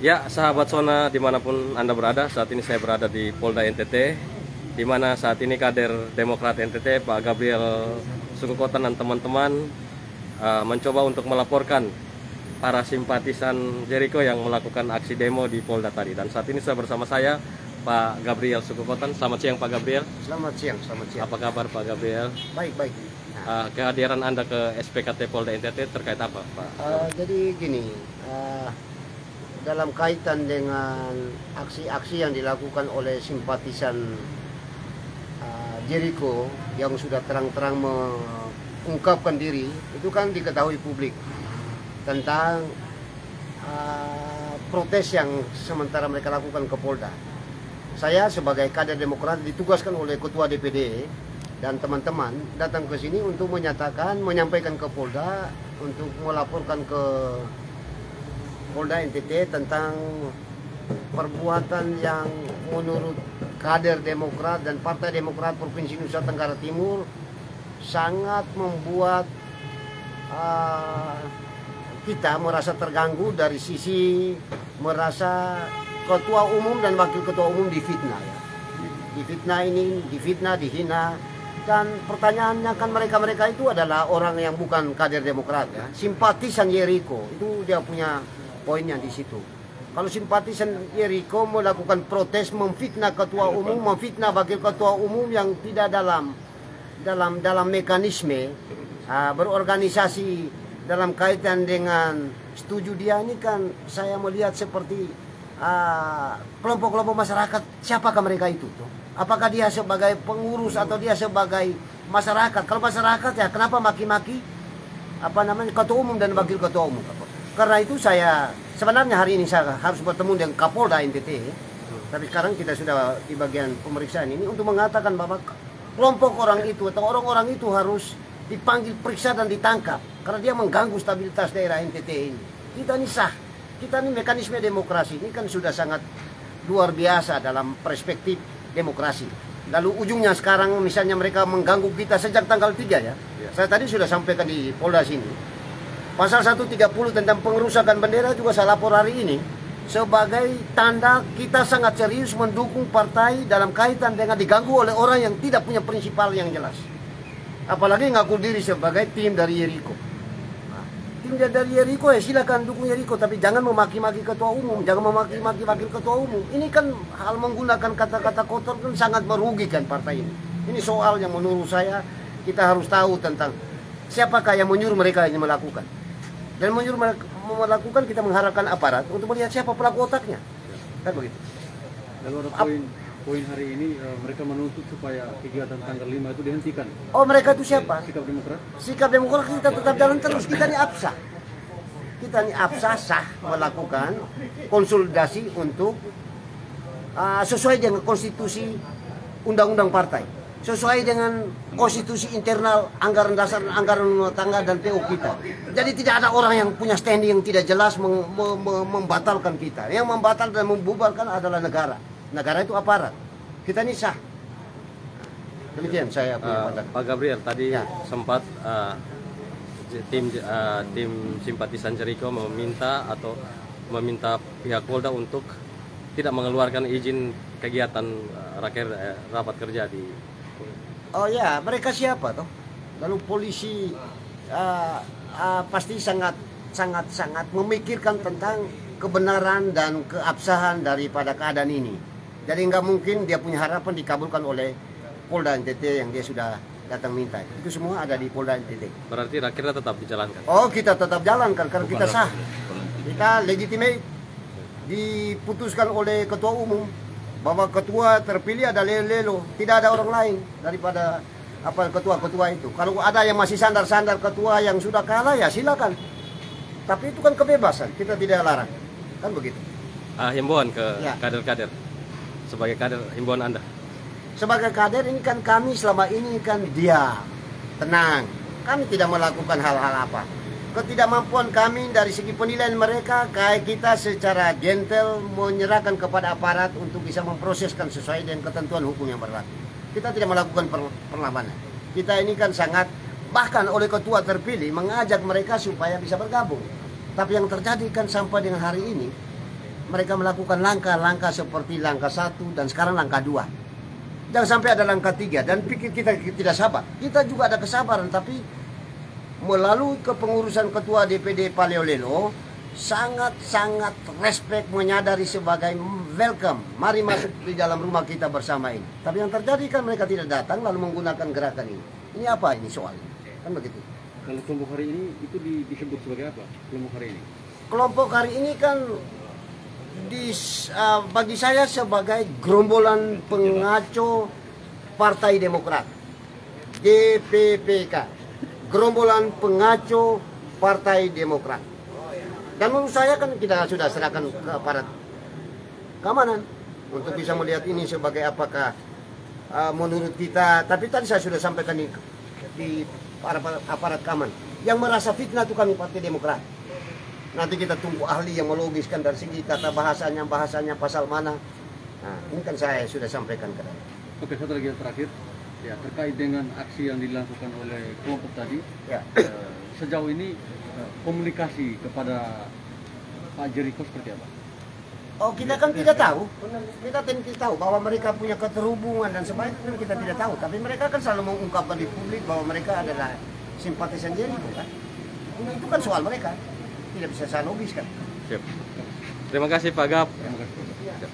Ya, sahabat Sona dimanapun Anda berada, saat ini saya berada di Polda NTT, di mana saat ini kader Demokrat NTT, Pak Gabriel Sukokotan dan teman-teman mencoba untuk melaporkan para simpatisan Jericho yang melakukan aksi demo di Polda tadi. Dan saat ini saya bersama saya, Pak Gabriel Sukokotan. Selamat siang Pak Gabriel. Selamat siang, selamat siang. Apa kabar Pak Gabriel? Baik, baik. Kehadiran Anda ke SPKT Polda NTT terkait apa Pak? Jadi gini, dalam kaitan dengan aksi-aksi yang dilakukan oleh simpatisan Jericho yang sudah terang-terang mengungkapkan diri, itu kan diketahui publik tentang protes yang sementara mereka lakukan ke Polda. Saya sebagai kader Demokrat ditugaskan oleh Ketua DPD dan teman-teman datang ke sini untuk menyampaikan ke Polda, untuk melaporkan ke Polda NTT tentang perbuatan yang menurut kader Demokrat dan Partai Demokrat Provinsi Nusa Tenggara Timur sangat membuat kita merasa terganggu dari sisi merasa ketua umum dan wakil ketua umum difitnah ya. Difitnah, dihina. Dan pertanyaannya kan mereka itu adalah orang yang bukan kader Demokrat ya. Simpatisan Jericho, itu dia punya poinnya di situ. Kalau simpatisan Jericho melakukan protes, memfitnah ketua umum, memfitnah wakil ketua umum yang tidak dalam mekanisme berorganisasi dalam kaitan dengan setuju dia, ini kan saya melihat seperti kelompok-kelompok masyarakat. Siapakah mereka itu tuh? Apakah dia sebagai pengurus atau dia sebagai masyarakat? Kalau masyarakat ya kenapa maki-maki ketua umum dan wakil ketua umum? Karena itu saya sebenarnya hari ini saya harus bertemu dengan Kapolda NTT. Tapi sekarang kita sudah di bagian pemeriksaan ini untuk mengatakan bahwa kelompok orang itu atau orang-orang itu harus dipanggil, periksa dan ditangkap karena dia mengganggu stabilitas daerah NTT ini. Kita ini sah, kita ini mekanisme demokrasi ini kan sudah sangat luar biasa dalam perspektif demokrasi. Lalu ujungnya sekarang misalnya mereka mengganggu kita sejak tanggal 3 ya. Saya tadi sudah sampaikan di Polda sini. Pasal 130 tentang pengerusakan bendera juga saya lapor hari ini sebagai tanda kita sangat serius mendukung partai dalam kaitan dengan diganggu oleh orang yang tidak punya prinsipal yang jelas. Apalagi ngaku diri sebagai tim dari Jericho. Tim dari Jericho ya silakan dukung Jericho, tapi jangan memaki-maki ketua umum, jangan memaki-maki wakil ketua umum. Ini kan hal menggunakan kata-kata kotor kan sangat merugikan partai ini. Ini soal yang menurut saya kita harus tahu tentang siapakah yang menyuruh mereka ini melakukan. Dan menyuruh mereka melakukan, kita mengharapkan aparat untuk melihat siapa pelaku otaknya. Kan begitu. Lalu ada poin hari ini mereka menuntut supaya kegiatan tanggal 5 itu dihentikan. Oh, mereka itu siapa? Sikap Demokrat. Sikap Demokrat kita tetap jalan terus. Kita ini absah. Kita ini absah sah melakukan konsolidasi untuk sesuai dengan konstitusi undang-undang partai, sesuai dengan konstitusi internal, anggaran dasar, anggaran rumah tangga dan PO kita. Jadi tidak ada orang yang punya standing yang tidak jelas membatalkan kita. Yang membatalkan dan membubarkan adalah negara. Negara itu aparat. Kita ini sah. Demikian saya punya pandangan. Pak Gabriel tadi Ya. sempat tim simpatisan Jericho meminta pihak Polda untuk tidak mengeluarkan izin kegiatan rapat kerja di. Oh ya, mereka siapa toh? Lalu polisi pasti sangat memikirkan tentang kebenaran dan keabsahan daripada keadaan ini. Jadi nggak mungkin dia punya harapan dikabulkan oleh Polda NTT yang dia sudah datang minta. Itu semua ada di Polda NTT. Berarti rakernya tetap dijalankan? Oh, kita tetap jalankan karena kita sah. Kita legitimate, diputuskan oleh ketua umum bahwa ketua terpilih ada Lelo, tidak ada orang lain daripada ketua-ketua itu. Kalau ada yang masih sandar-sandar ketua yang sudah kalah ya silakan. Tapi itu kan kebebasan, kita tidak larang. Kan begitu. Himbauan ke Ya. kader-kader. Sebagai kader, himbauan Anda. Sebagai kader ini kan kami selama ini kan diam, tenang. Kami tidak melakukan hal-hal apa. Ketidakmampuan kami dari segi penilaian mereka, kayak kita secara gentle menyerahkan kepada aparat untuk bisa memproseskan sesuai dengan ketentuan hukum yang berlaku. Kita tidak melakukan perlawanan. Kita ini kan sangat, bahkan oleh ketua terpilih mengajak mereka supaya bisa bergabung. Tapi yang terjadi kan sampai dengan hari ini, mereka melakukan langkah-langkah seperti langkah 1 dan sekarang langkah 2. Jangan sampai ada langkah 3 dan pikir kita tidak sabar. Kita juga ada kesabaran, tapi melalui kepengurusan ketua DPD Paleolelo sangat-sangat respect, menyadari sebagai welcome. Mari masuk di dalam rumah kita bersama ini. Tapi yang terjadi kan mereka tidak datang lalu menggunakan gerakan ini. Ini apa ini soalnya? Kan begitu. Kalau kelompok hari ini itu disebut sebagai apa? Kelompok hari ini? Kelompok hari ini kan bagi saya sebagai gerombolan pengaco Partai Demokrat, GPPK, gerombolan pengaco Partai Demokrat. Dan menurut saya kan kita sudah serahkan ke aparat keamanan untuk bisa melihat ini sebagai apakah menurut kita. Tapi tadi saya sudah sampaikan di aparat keamanan yang merasa fitnah itu kami Partai Demokrat. Nanti kita tunggu ahli yang melogiskan dari segi tata bahasanya pasal mana. Nah, ini kan saya sudah sampaikan ke dalam. Oke, satu lagi yang terakhir, ya terkait dengan aksi yang dilakukan oleh kelompok tadi, Ya. sejauh ini komunikasi kepada Pak Jericho seperti apa? Oh, kita kan tidak tahu. Kita tidak tahu bahwa mereka punya keterhubungan dan sebagainya, kita tidak tahu. Tapi mereka kan selalu mengungkapkan di publik bahwa mereka adalah simpatisan Jericho kan. Itu kan soal mereka. Tidak bisa saya logiskan. Siap. Terima kasih Pak Gap. Terima kasih.